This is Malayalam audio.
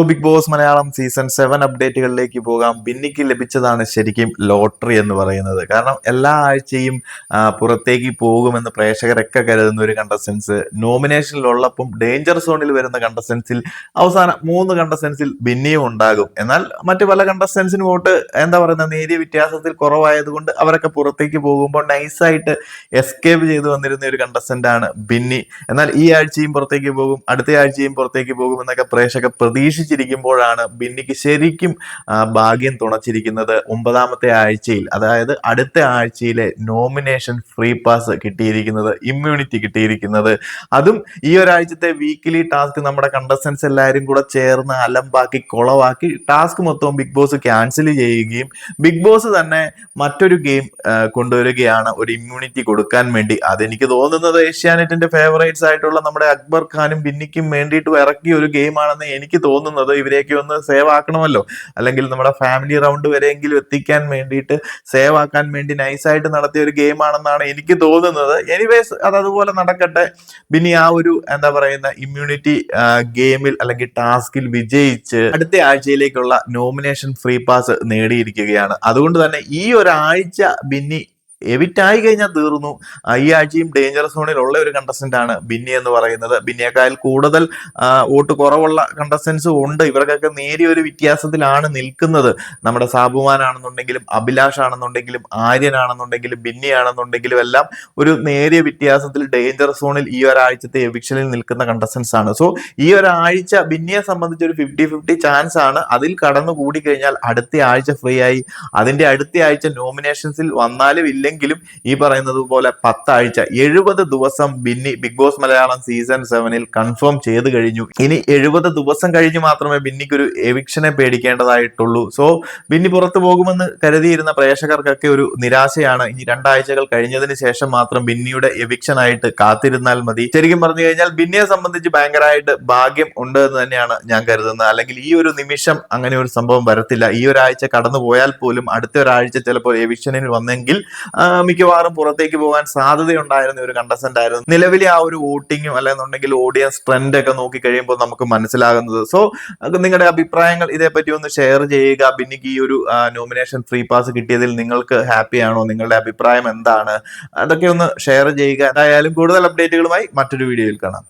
ബിഗ് ബോസ് മലയാളം സീസൺ 7 അപ്ഡേറ്റുകളിലേക്ക് പോകാം. ബിന്നിക്ക് ലഭിച്ചതാണ് ശരിക്കും ലോട്ടറി എന്ന് പറയുന്നത്. കാരണം എല്ലാ ആഴ്ചയും പുറത്തേക്ക് പോകുമെന്ന് പ്രേക്ഷകരൊക്കെ കരുതുന്ന ഒരു കണ്ടസ്റ്റൻസ് നോമിനേഷനിലുള്ളപ്പം ഡേഞ്ചർ സോണിൽ വരുന്ന കണ്ടസ്റ്റൻസിൽ അവസാനം 3 കണ്ടസ്റ്റൻസിൽ ബിന്നിയും ഉണ്ടാകും. എന്നാൽ മറ്റു പല കണ്ടസ്റ്റൻസിന് വോട്ട് എന്താ പറയുന്നത് നേരിയ വ്യത്യാസത്തിൽ കുറവായതുകൊണ്ട് അവരൊക്കെ പുറത്തേക്ക് പോകുമ്പോൾ നൈസായിട്ട് എസ്കേപ്പ് ചെയ്തു വന്നിരുന്ന ഒരു കണ്ടസ്റ്റന്റ് ആണ് ബിന്നി. എന്നാൽ ഈ ആഴ്ചയും പുറത്തേക്ക് പോകും, അടുത്ത ആഴ്ചയും പുറത്തേക്ക് പോകും എന്നൊക്കെ പ്രേക്ഷകർ പ്രതീക്ഷിച്ചിരിക്കുമ്പോഴാണ് ബിന്നിക്ക് ശരിക്കും ഭാഗ്യം തുണച്ചിരിക്കുന്നത്. 9ാമത്തെ ആഴ്ചയിൽ, അതായത് അടുത്ത ആഴ്ചയിലെ നോമിനേഷൻ ഫ്രീ പാസ് കിട്ടിയിരിക്കുന്നത്, ഇമ്മ്യൂണിറ്റി കിട്ടിയിരിക്കുന്നത്. അതും ഈ ഒരാഴ്ചത്തെ വീക്കിലി ടാസ്ക് നമ്മുടെ കണ്ടസ്റ്റൻസ് എല്ലാവരും കൂടെ ചേർന്ന് അലമ്പാക്കി കുളവാക്കി ടാസ്ക് മൊത്തം ബിഗ് ബോസ് ക്യാൻസൽ ചെയ്യുകയും ബിഗ് ബോസ് തന്നെ മറ്റൊരു ഗെയിം കൊണ്ടുവരികയാണ് ഒരു ഇമ്മ്യൂണിറ്റി കൊടുക്കാൻ വേണ്ടി. അതെനിക്ക് തോന്നുന്നത് ഏഷ്യാനെറ്റിന്റെ ഫേവറേറ്റ്സ് ആയിട്ടുള്ള നമ്മുടെ അക്ബർ ഖാനും ബിന്നിക്കും വേണ്ടിയിട്ട് ഇറക്കിയ ഒരു ഗെയിമാണെന്ന് എനിക്ക് തോന്നുന്നത്. ഇവരെയൊക്കെ ഒന്ന് സേവ് ആക്കണമല്ലോ, അല്ലെങ്കിൽ നമ്മുടെ ഫാമിലി റൗണ്ട് വരെയെങ്കിലും എത്തിക്കാൻ വേണ്ടിയിട്ട് സേവ് ആക്കാൻ വേണ്ടി നൈസായിട്ട് നടത്തിയ ഒരു ഗെയിം ആണെന്നാണ് എനിക്ക് തോന്നുന്നത്. എനിവേസ് അത് അതുപോലെ നടക്കട്ടെ. ബിന്നി ആ ഒരു എന്താ പറയുന്ന ഇമ്മ്യൂണിറ്റി ഗെയിമിൽ അല്ലെങ്കിൽ ടാസ്കിൽ വിജയിച്ച് അടുത്ത ആഴ്ചയിലേക്കുള്ള നോമിനേഷൻ ഫ്രീ പാസ് നേടിയിരിക്കുകയാണ്. അതുകൊണ്ട് തന്നെ ഈ ഒരാഴ്ച ബിന്നി എവിറ്റായി കഴിഞ്ഞാൽ തീർന്നു. ഈ ആഴ്ചയും ഡേഞ്ചർ സോണിൽ ഉള്ള ഒരു കണ്ടസ്റ്റന്റ് ആണ് ബിന്നി എന്ന് പറയുന്നത്. ബിന്നിയേക്കാൾ കൂടുതൽ വോട്ട് കുറവുള്ള കണ്ടസ്റ്റൻസും ഉണ്ട്. ഇവർക്കൊക്കെ നേരിയ ഒരു വ്യത്യാസത്തിലാണ് നിൽക്കുന്നത്. നമ്മുടെ സാബുമാൻ ആണെന്നുണ്ടെങ്കിലും അഭിലാഷ് ആണെന്നുണ്ടെങ്കിലും ആര്യൻ ആണെന്നുണ്ടെങ്കിലും ബിന്നി ആണെന്നുണ്ടെങ്കിലും എല്ലാം ഒരു നേരിയ വ്യത്യാസത്തിൽ ഡേഞ്ചർ സോണിൽ ഈ ഒരാഴ്ചത്തെ എവിക്ഷനിൽ നിൽക്കുന്ന കണ്ടസ്റ്റൻസ് ആണ്. സോ ഈ ഒരാഴ്ച ബിന്നിയെ സംബന്ധിച്ച് ഒരു 50-50 ചാൻസ് ആണ്. അതിൽ കടന്നു കൂടി കഴിഞ്ഞാൽ അടുത്ത ആഴ്ച ഫ്രീ ആയി. അതിന്റെ അടുത്ത ആഴ്ച നോമിനേഷൻസിൽ വന്നാലും ഇല്ലെങ്കിലും ഈ പറയുന്നത് പോലെ 10 ആഴ്ച 70 ദിവസം Binny Bigg Boss Malayalam season 7 confirm ചെയ്ത് കഴിഞ്ഞു. ഇനി 70 ദിവസം കഴിഞ്ഞ് മാത്രമേ ബിന്നിക്ക് ഒരു എവിക്ഷനെ പേടിക്കേണ്ടതായിട്ടുള്ളൂ. സോ ബിന്നി പുറത്തു പോകുമെന്ന് കരുതിയിരുന്ന പ്രേക്ഷകർക്കൊക്കെ ഒരു നിരാശയാണ്. ഇനി 2 ആഴ്ചകൾ കഴിഞ്ഞതിന് ശേഷം മാത്രം ബിന്നിയുടെ എവിക്ഷൻ ആയിട്ട് കാത്തിരുന്നാൽ മതി. ശരിക്കും പറഞ്ഞു കഴിഞ്ഞാൽ ബിന്നിയെ സംബന്ധിച്ച് ഭയങ്കരമായിട്ട് ഭാഗ്യം ഉണ്ട് എന്ന് തന്നെയാണ് ഞാൻ കരുതുന്നത്. അല്ലെങ്കിൽ ഈ ഒരു നിമിഷം അങ്ങനെ ഒരു സംഭവം വരത്തില്ല. ഈ ഒരാഴ്ച കടന്നു പോയാൽ പോലും അടുത്ത ഒരാഴ്ച ചിലപ്പോൾ എവിക്ഷനിൽ വന്നെങ്കിൽ മിക്കവാറും പുറത്തേക്ക് പോകാൻ സാധ്യതയുണ്ടായിരുന്ന ഒരു കണ്ടസ്റ്റന്റ് ആയിരുന്നു. നിലവിലെ ആ ഒരു വോട്ടിങ്ങും അല്ലെന്നുണ്ടെങ്കിൽ ഓഡിയൻസ് ട്രെൻഡ് ഒക്കെ നോക്കി കഴിയുമ്പോൾ നമുക്ക് മനസ്സിലാകുന്നത്. സോ നിങ്ങളുടെ അഭിപ്രായങ്ങൾ ഇതേപ്പറ്റി ഒന്ന് ഷെയർ ചെയ്യുക. ബിന്നിക്ക് ഈ ഒരു നോമിനേഷൻ ഫ്രീ പാസ് കിട്ടിയതിൽ നിങ്ങൾക്ക് ഹാപ്പിയാണോ? നിങ്ങളുടെ അഭിപ്രായം എന്താണ്? അതൊക്കെ ഒന്ന് ഷെയർ ചെയ്യുക. എന്തായാലും കൂടുതൽ അപ്ഡേറ്റുകളുമായി മറ്റൊരു വീഡിയോയിൽ കാണാം.